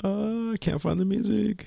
I can't find the music.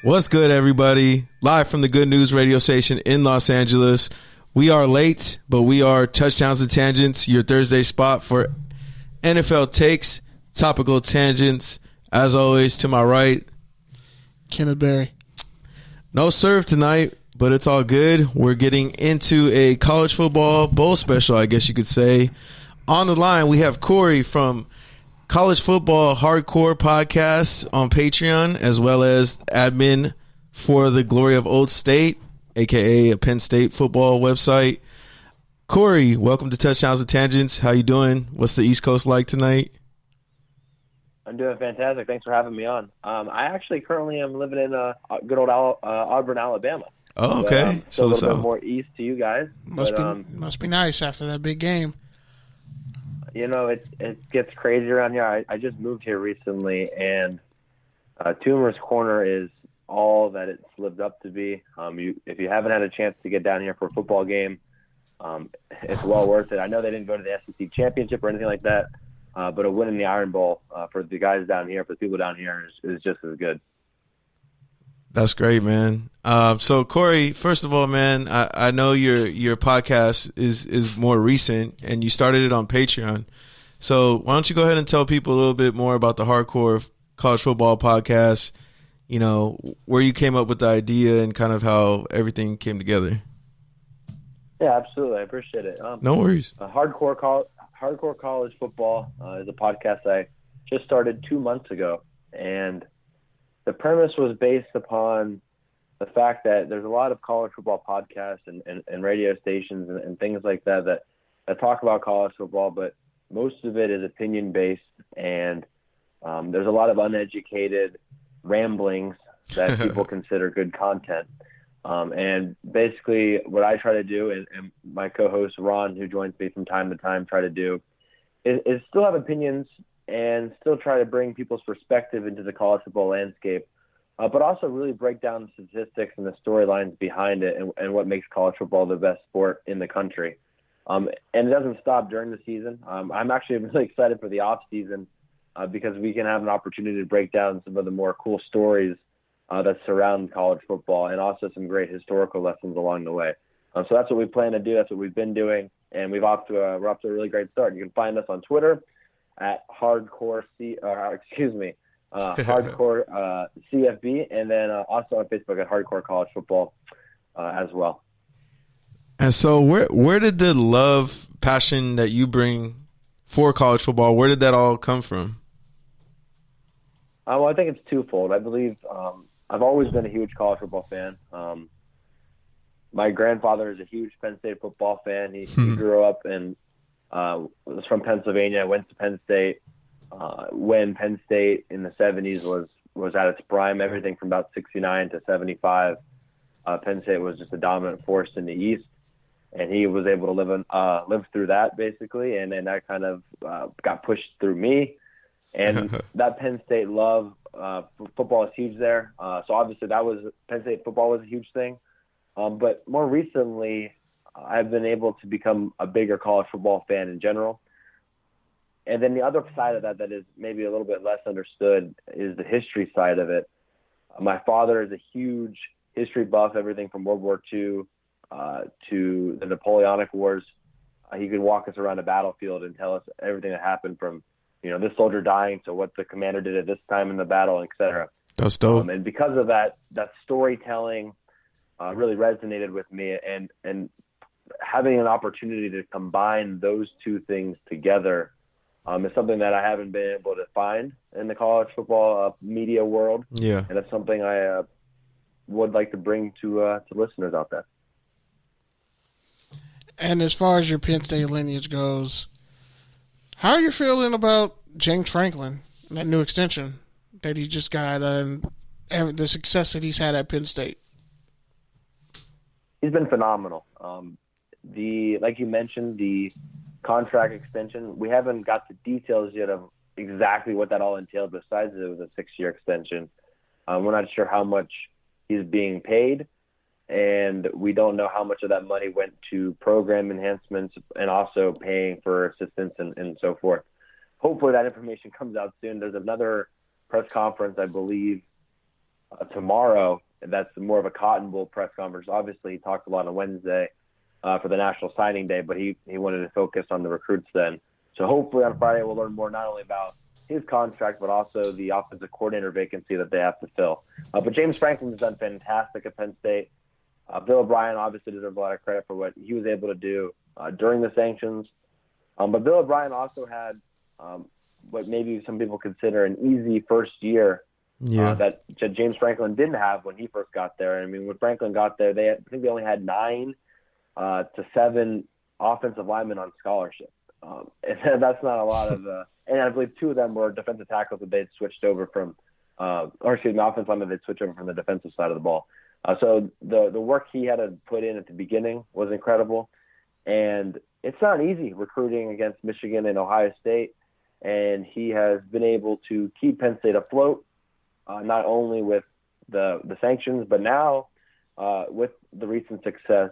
What's good, everybody? Live from the Good News radio station in Los Angeles. We are late, but we are Touchdowns and Tangents, your Thursday spot for NFL takes, topical tangents. As always, to my right, Kenneth Berry. No serve tonight, but it's all good. We're getting into a college football bowl special, I guess you could say. On the line, we have Corey from College Football Hardcore Podcast on Patreon, as well as admin for the Glory of Old State, a.k.a. a Penn State football website. Corey, welcome to Touchdowns and Tangents. How you doing? What's the East Coast like tonight? I'm doing fantastic. Thanks for having me on. I actually currently am living in good old Auburn, Alabama. Oh, okay. So a little bit more east to you guys. Must be nice after that big game. You know, it gets crazy around here. I just moved here recently, and Toomer's Corner is all that it's lived up to be. If you haven't had a chance to get down here for a football game, it's well worth it. I know they didn't go to the SEC championship or anything like that, but a win in the Iron Bowl for the guys down here, for the people down here, is just as good. That's great, man. So, Corey, first of all, man, I know your podcast is more recent, and you started it on Patreon. So why don't you go ahead and tell people a little bit more about the Hardcore College Football Podcast, you know, where you came up with the idea and kind of how everything came together. Yeah, absolutely. I appreciate it. No worries. Hardcore College Football is a podcast I just started 2 months ago, and the premise was based upon the fact that there's a lot of college football podcasts and radio stations and things like that talk about college football, but most of it is opinion-based, and there's a lot of uneducated ramblings that people consider good content. And basically what I try to do, and my co-host Ron, who joins me from time to time, try to do is still have opinions and still try to bring people's perspective into the college football landscape, but also really break down the statistics and the storylines behind it and what makes college football the best sport in the country. And it doesn't stop during the season. I'm actually really excited for the off season because we can have an opportunity to break down some of the more cool stories that surround college football, and also some great historical lessons along the way. So that's what we plan to do. That's what we've been doing, and we're off to a really great start. You can find us on Twitter at Hardcore CFB, and then also on Facebook at Hardcore College Football as well. And so where did the love, passion that you bring for college football, where did that all come from? Well, I think it's twofold. I believe I've always been a huge college football fan. My grandfather is a huge Penn State football fan. He grew up and was from Pennsylvania, went to Penn State. When Penn State in the 70s was at its prime, everything from about 69 to 75, Penn State was just a dominant force in the East. And he was able to live through that, basically, and then that kind of got pushed through me. And that Penn State love, football is huge there. So obviously Penn State football was a huge thing. But more recently, I've been able to become a bigger college football fan in general. And then the other side of that is maybe a little bit less understood is the history side of it. My father is a huge history buff, everything from World War II to the Napoleonic Wars. He could walk us around a battlefield and tell us everything that happened from, this soldier dying to what the commander did at this time in the battle, et cetera. That's dope. And because of that storytelling really resonated with me, and having an opportunity to combine those two things together is something that I haven't been able to find in the college football media world. Yeah. And it's something I would like to bring to listeners out there. And as far as your Penn State lineage goes, how are you feeling about James Franklin and that new extension that he just got and the success that he's had at Penn State? He's been phenomenal. Like you mentioned, the contract extension, we haven't got the details yet of exactly what that all entailed, besides it was a 6-year extension. We're not sure how much he's being paid. and we don't know how much of that money went to program enhancements and also paying for assistants and so forth. Hopefully that information comes out soon. There's another press conference, I believe, tomorrow. That's more of a Cotton Bowl press conference. Obviously, he talked a lot on Wednesday for the National Signing Day, but he wanted to focus on the recruits then. So hopefully on Friday we'll learn more not only about his contract, but also the offensive coordinator vacancy that they have to fill. But James Franklin has done fantastic at Penn State. Bill O'Brien obviously deserves a lot of credit for what he was able to do during the sanctions. But Bill O'Brien also had what maybe some people consider an easy first year that James Franklin didn't have when he first got there. I mean, when Franklin got there, I think they only had 9 to 7 offensive linemen on scholarship. And that's not a lot of and I believe 2 of them were defensive tackles that they'd switched over from offensive linemen they'd switched over from the defensive side of the ball. So the work he had to put in at the beginning was incredible. And it's not easy recruiting against Michigan and Ohio State. And he has been able to keep Penn State afloat, not only with the sanctions, but now with the recent success.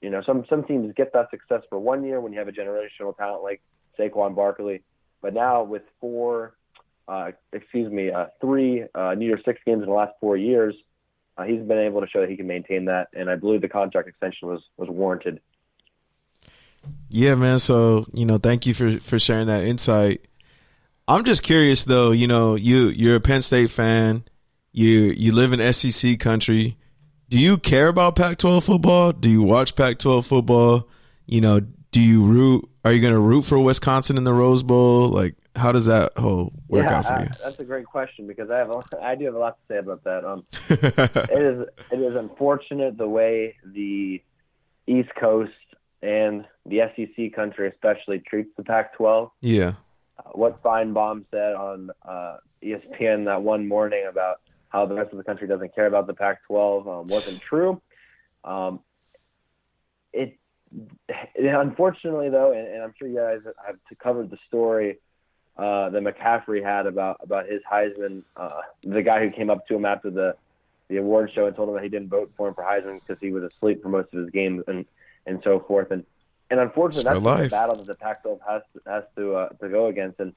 You know, some teams get that success for 1 year when you have a generational talent like Saquon Barkley. But now with 3 New Year's Six games in the last 4 years, he's been able to show that he can maintain that. And I believe the contract extension was warranted. Yeah, man. So, thank you for sharing that insight. I'm just curious, though, you're a Penn State fan. You live in SEC country. Do you care about Pac-12 football? Do you watch Pac-12 football? Do you root? Are you going to root for Wisconsin in the Rose Bowl? Like, how does that whole work out for you? That's a great question because I do have a lot to say about that. It is unfortunate the way the East Coast and the SEC country especially treats the Pac-12. Yeah. What Feinbaum said on ESPN that one morning about how the rest of the country doesn't care about the Pac-12 wasn't true. It unfortunately, though, and I'm sure you guys have covered the story that McCaffrey had about his Heisman, the guy who came up to him after the award show and told him that he didn't vote for him for Heisman because he was asleep for most of his games and so forth. And unfortunately, that's the battle that the Pac-12 has to go against. And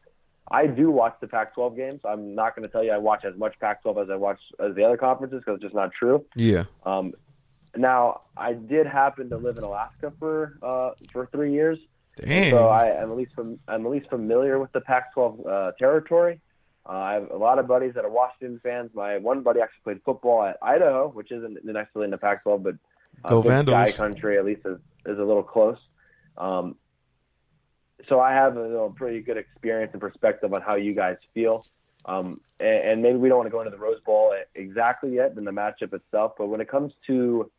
I do watch the Pac-12 games. I'm not going to tell you I watch as much Pac-12 as I watch as the other conferences because it's just not true. Yeah. Now, I did happen to live in Alaska for 3 years. Dang. So I'm at least familiar with the Pac-12 territory. I have a lot of buddies that are Washington fans. My one buddy actually played football at Idaho, which isn't necessarily in the Pac-12, but Go Big Vandals. Sky country at least is a little close. So I have a pretty good experience and perspective on how you guys feel. And maybe we don't want to go into the Rose Bowl exactly yet in the matchup itself, but when it comes to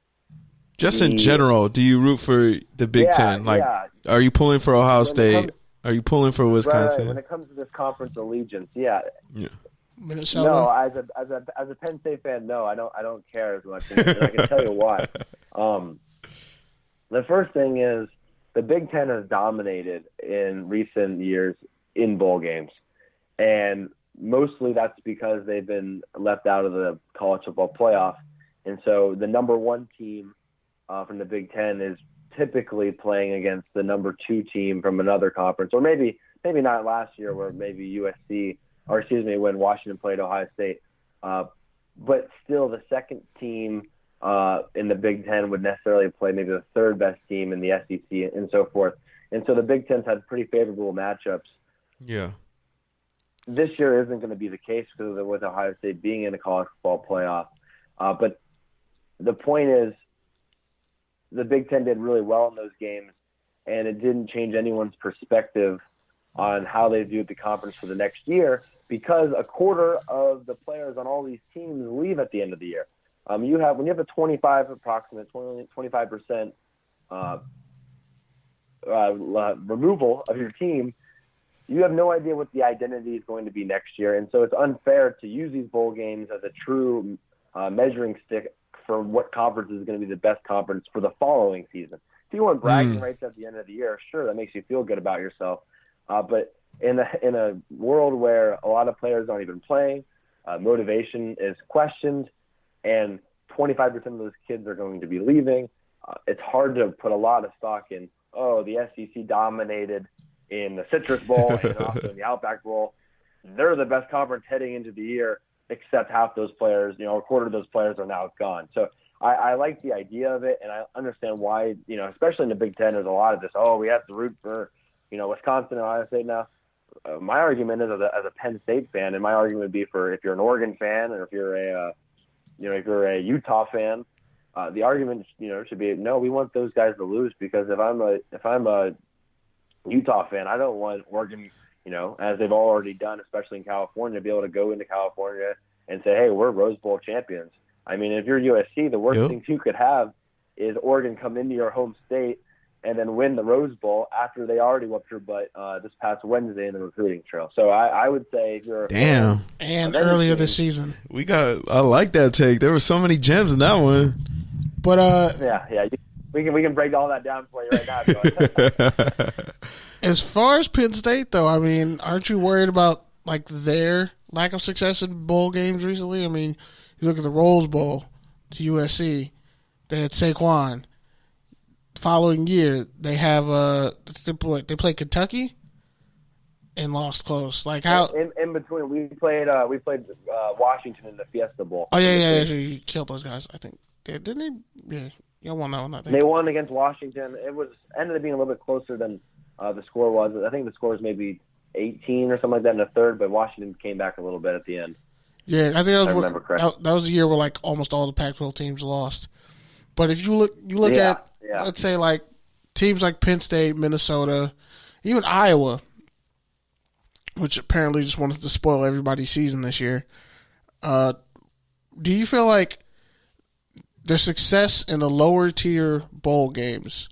just in general, do you root for the Big Ten? Like, are you pulling for Ohio State? Are you pulling for Wisconsin? Right. When it comes to this conference allegiance, yeah. Minnesota. No, as a Penn State fan, no, I don't care as much, and I can tell you why. The first thing is the Big Ten has dominated in recent years in bowl games, and mostly that's because they've been left out of the college football playoff, and so the number 1 team from the Big Ten is typically playing against the number 2 team from another conference, or maybe not last year where maybe when Washington played Ohio State. But still the second team in the Big Ten would necessarily play maybe the third best team in the SEC and so forth. And so the Big Ten's had pretty favorable matchups. Yeah. This year isn't going to be the case because with Ohio State being in the college football playoff. But the point is, the Big Ten did really well in those games, and it didn't change anyone's perspective on how they viewed the conference for the next year because a quarter of the players on all these teams leave at the end of the year. When you have a 25% removal of your team, you have no idea what the identity is going to be next year, and so it's unfair to use these bowl games as a true measuring stick for what conference is going to be the best conference for the following season. If you want bragging rights at the end of the year, sure, that makes you feel good about yourself. But in a world where a lot of players aren't even playing, motivation is questioned, and 25% of those kids are going to be leaving. It's hard to put a lot of stock in, the SEC dominated in the Citrus Bowl and also in the Outback Bowl. They're the best conference heading into the year, except half those players, a quarter of those players are now gone. So I like the idea of it, and I understand why, especially in the Big Ten, there's a lot of this, we have to root for, Wisconsin and Ohio State now. My argument is as a Penn State fan, and my argument would be for if you're an Oregon fan or if you're a Utah fan, the argument should be no. We want those guys to lose because if I'm a Utah fan, I don't want Oregon, as they've already done, especially in California, to be able to go into California and say, hey, we're Rose Bowl champions. I mean, if you're USC, the worst thing you could have is Oregon come into your home state and then win the Rose Bowl after they already whooped your butt this past Wednesday in the recruiting trail. So I would say if you're and earlier this season. I like that take. There were so many gems in that one. But we can break all that down for you right now. As far as Penn State, though, I mean, aren't you worried about their lack of success in bowl games recently? I mean, you look at the Rose Bowl to USC, they had Saquon. Following year, they have they play Kentucky and lost close. Like how in between we played Washington in the Fiesta Bowl. Oh yeah, you killed those guys. I think didn't they? Yeah, you won that one. I think they won against Washington. It ended up being a little bit closer than the score was. I think the score was maybe 18 or something like that in the third, but Washington came back a little bit at the end. Yeah, I think that was remember correctly. That was the year where almost all the Pac-12 teams lost. But if you look at let's say teams like Penn State, Minnesota, even Iowa, which apparently just wanted to spoil everybody's season this year. Do you feel like their success in the lower tier bowl games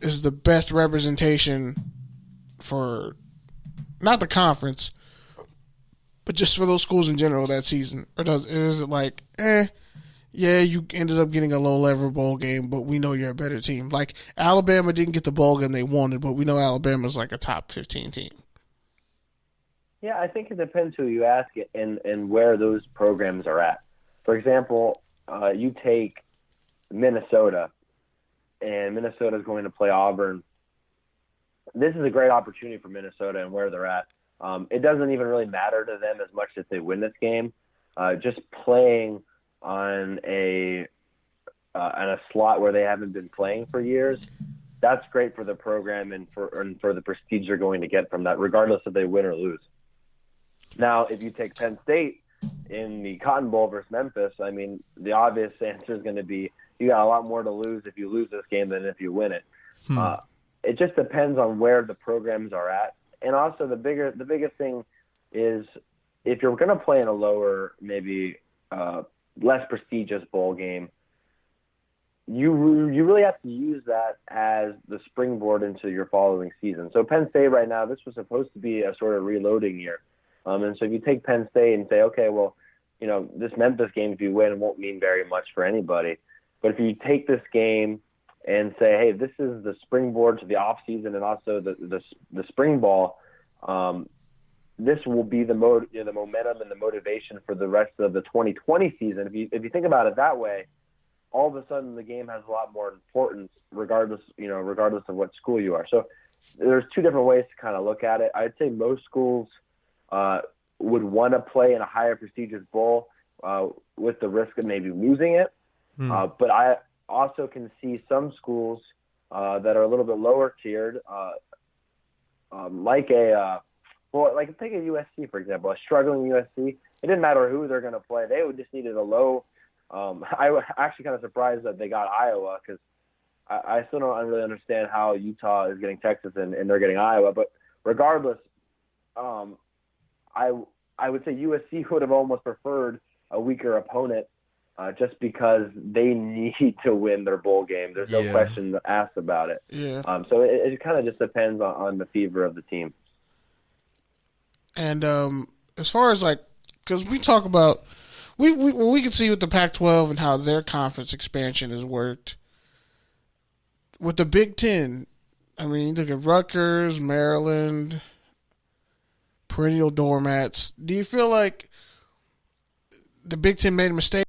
is the best representation for not the conference, but just for those schools in general that season? Or is it yeah, you ended up getting a low-level bowl game, but we know you're a better team. Like, Alabama didn't get the bowl game they wanted, but we know Alabama's a top 15 team. Yeah, I think it depends who you ask and where those programs are at. For example, you take Minnesota, and Minnesota's going to play Auburn. This is a great opportunity for Minnesota and where they're at. It doesn't even really matter to them as much if they win this game. Just playing on a slot where they haven't been playing for years, that's great for the program and for the prestige they're going to get from that, regardless if they win or lose. Now, if you take Penn State in the Cotton Bowl versus Memphis, I mean, the obvious answer is going to be you got a lot more to lose if you lose this game than if you win it. It just depends on where the programs are at, and also the biggest thing is if you're going to play in a lower, maybe less prestigious bowl game, you really have to use that as the springboard into your following season. So Penn State right now, this was supposed to be a sort of reloading year. And so if you take Penn State and say, okay, well, this Memphis game, if you win, won't mean very much for anybody. But if you take this game and say, hey, this is the springboard to the off season and also the spring ball, this will be the momentum and the motivation for the rest of the 2020 season. If you think about it that way, all of a sudden the game has a lot more importance, regardless of what school you are. So there's two different ways to kind of look at it. I'd say most schools would want to play in a higher prestigious bowl with the risk of maybe losing it. But I also can see some schools that are a little bit lower tiered, take a USC, for example, a struggling USC. It didn't matter who they're going to play. They would just needed a low. I was actually kind of surprised that they got Iowa because I still don't really understand how Utah is getting Texas and they're getting Iowa. But regardless, I would say USC would have almost preferred a weaker opponent just because they need to win their bowl game. There's no question asked about it. Yeah. So it kind of just depends on the fever of the team. And as far as because we talk about, we can see with the Pac-12 and how their conference expansion has worked. With the Big Ten, I mean, you look at Rutgers, Maryland, perennial doormats. Do you feel like the Big Ten made a mistake